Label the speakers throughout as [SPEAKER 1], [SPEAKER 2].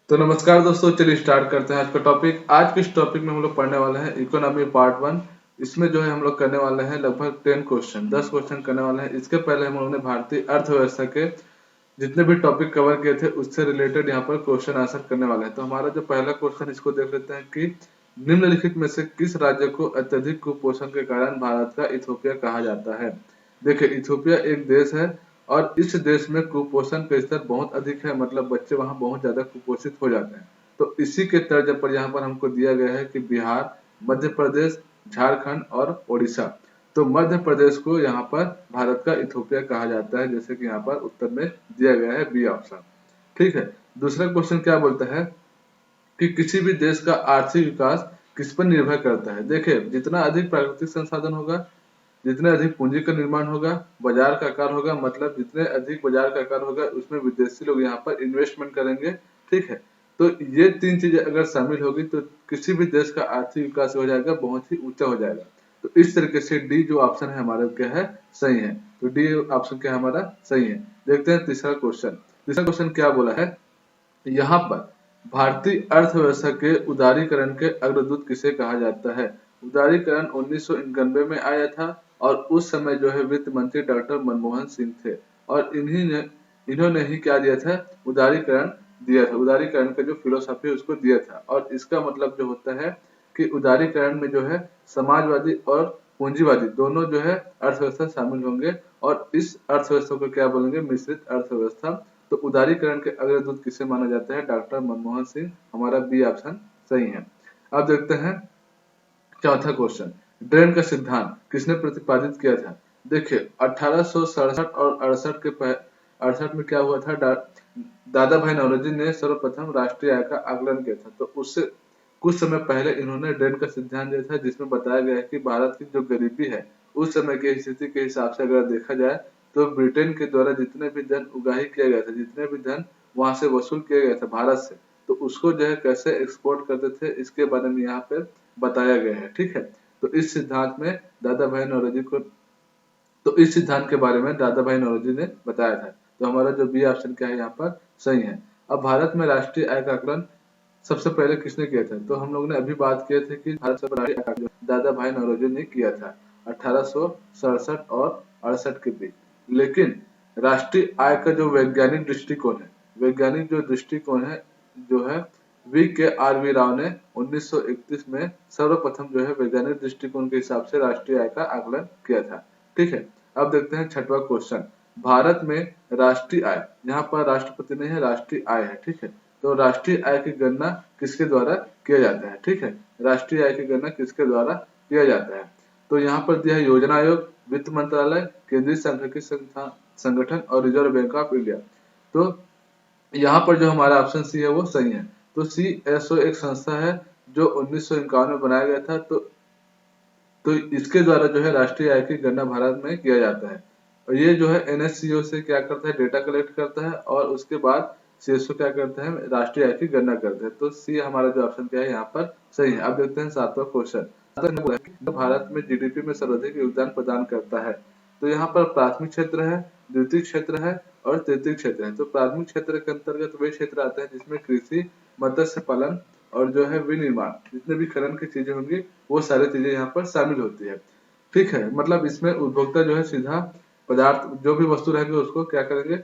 [SPEAKER 1] तो नमस्कार दोस्तों, चलिए स्टार्ट करते हैं आज का टॉपिक। आज के इस टॉपिक में हम लोग पढ़ने वाले हैं इकोनॉमी पार्ट 1। इसमें जो है हम लोग करने वाले हैं लगभग 10 क्वेश्चन, 10 क्वेश्चन करने वाले हैं। इसके पहले हम लोगों ने भारतीय अर्थव्यवस्था के जितने भी टॉपिक कवर किए थे उससे रिलेटेड यहाँ पर क्वेश्चन आंसर करने वाले हैं। तो हमारा जो पहला क्वेश्चन, इसको देख लेते हैं कि निम्नलिखित में से किस राज्य को अत्यधिक कुपोषण के कारण भारत का इथोपिया कहा जाता है। देखिए, इथोपिया एक देश है और इस देश में कुपोषण का स्तर बहुत अधिक है, मतलब बच्चे वहां बहुत ज्यादा कुपोषित हो जाते हैं। तो इसी के तर्ज पर यहाँ पर हमको दिया गया है कि बिहार, मध्य प्रदेश, झारखंड और ओडिशा। तो मध्य प्रदेश को यहाँ पर भारत का इथोपिया कहा जाता है, जैसे कि यहाँ पर उत्तर में दिया गया है बी ऑप्शन। ठीक है। दूसरा क्वेश्चन क्या बोलता है कि किसी भी देश का आर्थिक विकास किस पर निर्भर करता है। देखिए, जितना अधिक प्राकृतिक संसाधन होगा, जितने अधिक पूंजी का निर्माण होगा, बाजार का आकार होगा, मतलब जितने अधिक बाजार का आकार होगा उसमें विदेशी लोग यहाँ पर इन्वेस्टमेंट करेंगे। ठीक है। तो ये तीन चीजें अगर शामिल होगी तो किसी भी देश का आर्थिक विकास हो जाएगा, बहुत ही ऊंचा हो जाएगा। तो इस तरीके से डी जो ऑप्शन है हमारा क्या है, सही है। तो डी ऑप्शन क्या है हमारा, सही है। देखते हैं तीसरा क्वेश्चन। तीसरा क्वेश्चन क्या बोला है, यहाँ पर भारतीय अर्थव्यवस्था के उदारीकरण के अग्रदूत किसे कहा जाता है। उदारीकरण 1991 में आया था और उस समय जो है वित्त मंत्री डॉक्टर मनमोहन सिंह थे और इन्होंने ही क्या दिया था, उदारीकरण दिया था। उदारीकरण का जो फिलोसफी उसको दिया था और इसका मतलब जो होता है कि उदारीकरण में जो है समाजवादी और पूंजीवादी दोनों जो है अर्थव्यवस्था शामिल होंगे और इस अर्थव्यवस्था को क्या बोलेंगे, मिश्रित अर्थव्यवस्था। तो उदारीकरण के अग्रदूत किसे माना जाता है, डॉक्टर मनमोहन सिंह। हमारा बी ऑप्शन सही है। अब देखते हैं चौथा क्वेश्चन। ड्रेन का सिद्धांत किसने प्रतिपादित किया था। देखिए, 1867 और 68 में क्या हुआ था, दादा भाई नौरोजी ने सर्वप्रथम राष्ट्रीय आय का आकलन किया था। तो उससे कुछ समय पहले इन्होंने ड्रेन का सिद्धांत दिया था, जिसमें बताया गया है कि भारत की जो गरीबी है उस समय की स्थिति के हिसाब से अगर देखा जाए तो ब्रिटेन के द्वारा जितने भी धन उगाही किया गया था, जितने भी धन वहां से वसूल किया गया था भारत से, तो उसको जो है कैसे एक्सपोर्ट करते थे इसके बारे में यहाँ पे बताया गया है। ठीक है। तो इस सिद्धांत में दादा भाई नौरोजी को तो इस सिद्धांत के बारे में दादा भाई नौरोजी ने बताया था। तो हमारा जो बी ऑप्शन क्या है यहाँ पर सही है। अब भारत में राष्ट्रीय आय का आकलन सबसे पहले किसने किया था, तो हम लोग ने अभी बात किए थे कि भारत से राष्ट्रीय आय का आकलन दादा भाई नौरोजी ने किया था 1867 और 68 के बीच। लेकिन राष्ट्रीय आय का जो वैज्ञानिक दृष्टिकोण है, वैज्ञानिक जो दृष्टिकोण है जो है वी के आर वी राव ने 1931 में सर्वप्रथम जो है वैज्ञानिक दृष्टिकोण के हिसाब से राष्ट्रीय आय का आकलन किया था। ठीक है। अब देखते हैं छठवां क्वेश्चन। भारत में राष्ट्रीय आय, यहाँ पर राष्ट्रपति नहीं है, राष्ट्रीय आय है। ठीक है। तो राष्ट्रीय आय की गणना किसके द्वारा किया जाता है। ठीक है। राष्ट्रीय आय की गणना किसके द्वारा किया जाता है, तो यहाँ पर दिया है योजना आयोग, वित्त मंत्रालय, केंद्रीय सांख्यिकी संगठन और रिजर्व बैंक ऑफ इंडिया। तो यहाँ पर जो हमारा ऑप्शन सी है वो सही है। तो CSO एक संस्था है जो 1951 में बनाया गया था। तो इसके द्वारा जो है राष्ट्रीय आय की गणना भारत में किया जाता है और ये जो है NSCO से क्या करता है, डेटा कलेक्ट करता है और उसके बाद CSO क्या करता है, राष्ट्रीय आय की गणना करता है। तो सी हमारा जो ऑप्शन क्या है यहाँ पर सही है। अब देखते हैं सातवां क्वेश्चन। भारत में GDP में सर्वाधिक योगदान प्रदान करता है। तो यहाँ पर प्राथमिक क्षेत्र है, द्वितीय क्षेत्र है और तृतीय क्षेत्र है। तो प्राथमिक क्षेत्र के अंतर्गत वे क्षेत्र आते हैं जिसमें कृषि, मत्स्य पालन और जो है विनिर्माण, जितने भी खनन की चीजें होंगी वो सारी चीजें यहाँ पर शामिल होती है। ठीक है। मतलब इसमें उपभोक्ता जो है सीधा पदार्थ, जो भी वस्तु रहेंगे उसको क्या करेंगे,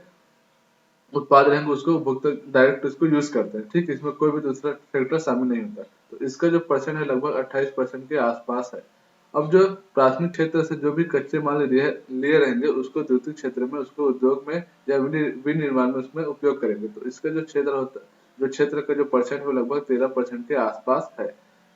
[SPEAKER 1] उत्पाद रहेंगे उसको उपभोक्ता डायरेक्ट उसको यूज करते हैं। ठीक है। इसमें कोई भी दूसरा फैक्टर शामिल नहीं होता। तो इसका जो परसेंट है लगभग 28% के आसपास है। अब जो प्राथमिक क्षेत्र से जो भी कच्चे माल लिए रहेंगे उसको द्वितीय क्षेत्र में, उसको उद्योग में या विनिर्माण में उसमें उपयोग करेंगे। तो इसका जो क्षेत्र होता है, जो क्षेत्र का जो परसेंट है लगभग 13% के आसपास है।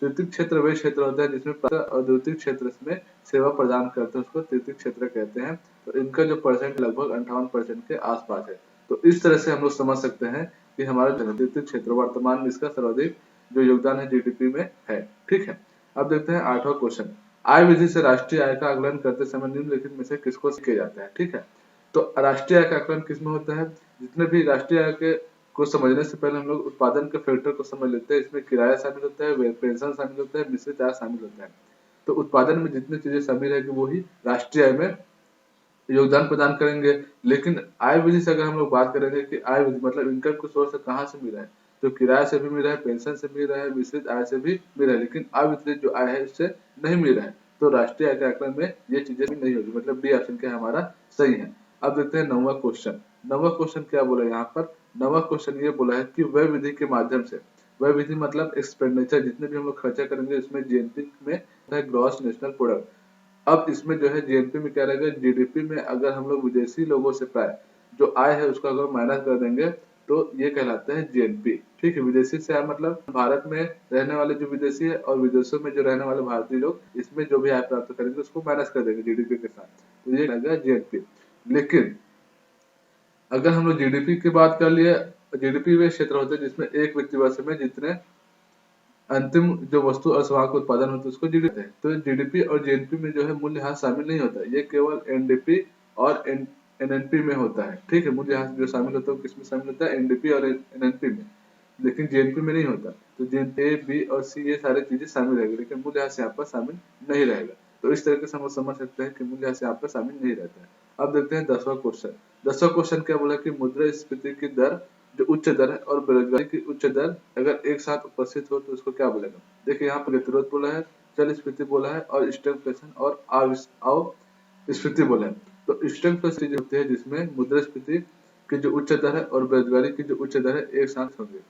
[SPEAKER 1] तृतीय क्षेत्र वे क्षेत्र होता है जिसमें और द्वितीय क्षेत्र में सेवा प्रदान करते हैं, उसको तृतीय क्षेत्र कहते हैं। तो इनका जो परसेंट लगभग 58% के आसपास है। तो इस तरह से हम लोग समझ सकते हैं कि हमारा तृतीय क्षेत्र वर्तमान में इसका सर्वाधिक जो योगदान है GDP में है। ठीक है। अब देखते हैं आठवां क्वेश्चन। आय विधि से राष्ट्रीय आय का आकलन करते समय निम्नलिखित में से किसको किया जाता है। ठीक है। तो राष्ट्रीय आय का आकलन किसमें होता है, जितने भी राष्ट्रीय आय के को समझने से पहले हम लोग उत्पादन के फैक्टर को समझ लेते हैं। इसमें किराया शामिल होता है, पेंशन शामिल होता है, मिश्रित आय शामिल होता है। तो उत्पादन में जितनी चीजें शामिल है वो ही राष्ट्रीय आय में योगदान प्रदान करेंगे। लेकिन आय विधि से अगर हम लोग बात करेंगे कि आय विधि मतलब इनकम को सोर्स कहाँ से मिला है, जो किराए से भी मिल रहा है, पेंशन से मिल रहा है, मिश्रित आय से भी मिल रहा है, लेकिन अवितरित जो आय है उससे नहीं मिल रहा है। तो राष्ट्रीय आय के आकलन में ये चीजें भी नहीं होगी, मतलब डी ऑप्शन क्या हमारा सही है। अब देखते हैं 9वां क्वेश्चन। 9वां क्वेश्चन क्या बोला है यहाँ पर? 9वां क्वेश्चन ये बोला है कि व्यय विधि के माध्यम से, व्यय विधि मतलब एक्सपेंडिचर, जितने भी हम लोग खर्चा करेंगे इसमें जीएनपी में है ग्रॉस नेशनल प्रोडक्ट। अब इसमें जो है जीएनपी में क्या रहेगा, जीडीपी में अगर हम लोग विदेशी लोगों से प्राय जो आय है उसका अगर माइनस कर देंगे तो ये कहलाता है जीएनपी। ठीक है, विदेशी से आय मतलब भारत में रहने वाले जो विदेशी है और विदेशों में जो रहने वाले भारतीय लोग, इसमें जो भी आय प्राप्त करेंगे उसको माइनस कर देंगे जीडीपी के साथ, तो ये रहेगा जीएनपी। लेकिन अगर हम लोग जीडीपी की बात कर लिए, जीडीपी वे क्षेत्र होते हैं जिसमें एक व्यक्ति वर्ष में जितने अंतिम जो वस्तु और सेवा का उत्पादन होता है उसको जीडीपी है। तो जीडीपी और जीएनपी में जो है मूल्यह्रास शामिल नहीं होता है, ये केवल एनडीपी और एनएनपी में होता है। ठीक है, मूल्यह्रास जो शामिल होता है किसमें शामिल होता है, एनडीपी और एनएनपी में, लेकिन जीएनपी में नहीं होता। तो ए बी और सी ये सारी चीजें शामिल रहेगी, लेकिन मूल्यह्रास यहाँ पर शामिल नहीं रहेगा। तो इस तरीके से हम समझ सकते हैं कि मूल्यह्रास यहाँ पर शामिल नहीं रहता है। अब देखते हैं 10वां क्वेश्चन। 10वां क्वेश्चन क्या बोला कि मुद्रास्फीति की दर जो उच्च दर है और बेरोजगारी की उच्च दर अगर एक साथ उपस्थित हो तो उसको क्या बोलेगा। देखिए यहाँ पर गतिरोध बोला है, चल स्फीति बोला है और स्टैगफ्लेशन और अविस्फीति बोला है। तो स्टैगफ्लेशन जो होती है जिसमें मुद्रास्फीति की जो उच्च दर है और बेरोजगारी की जो उच्च दर है एक साथ होंगे।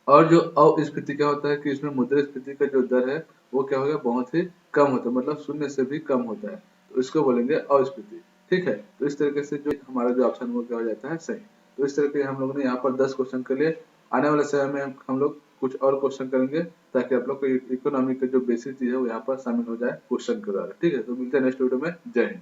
[SPEAKER 1] और जो अविस्फीति क्या होता है कि इसमें मुद्रास्फीति का जो दर है वो क्या होगा, बहुत ही कम होता है, मतलब शून्य से भी कम होता है, तो इसको बोलेंगे अविस्फीति। ठीक है, तो इस तरीके से जो हमारा जो ऑप्शन वो क्या हो जाता है सही। तो इस तरीके हम लोगों ने यहाँ पर 10 क्वेश्चन के लिए, आने वाले समय में हम लोग कुछ और क्वेश्चन करेंगे ताकि आप लोग को इकोनॉमी का जो बेसिक चीज है वो यहाँ पर शामिल हो जाए क्वेश्चन के द्वारा। ठीक है, तो मिलते हैं नेक्स्ट वीडियो में। जय हिंद।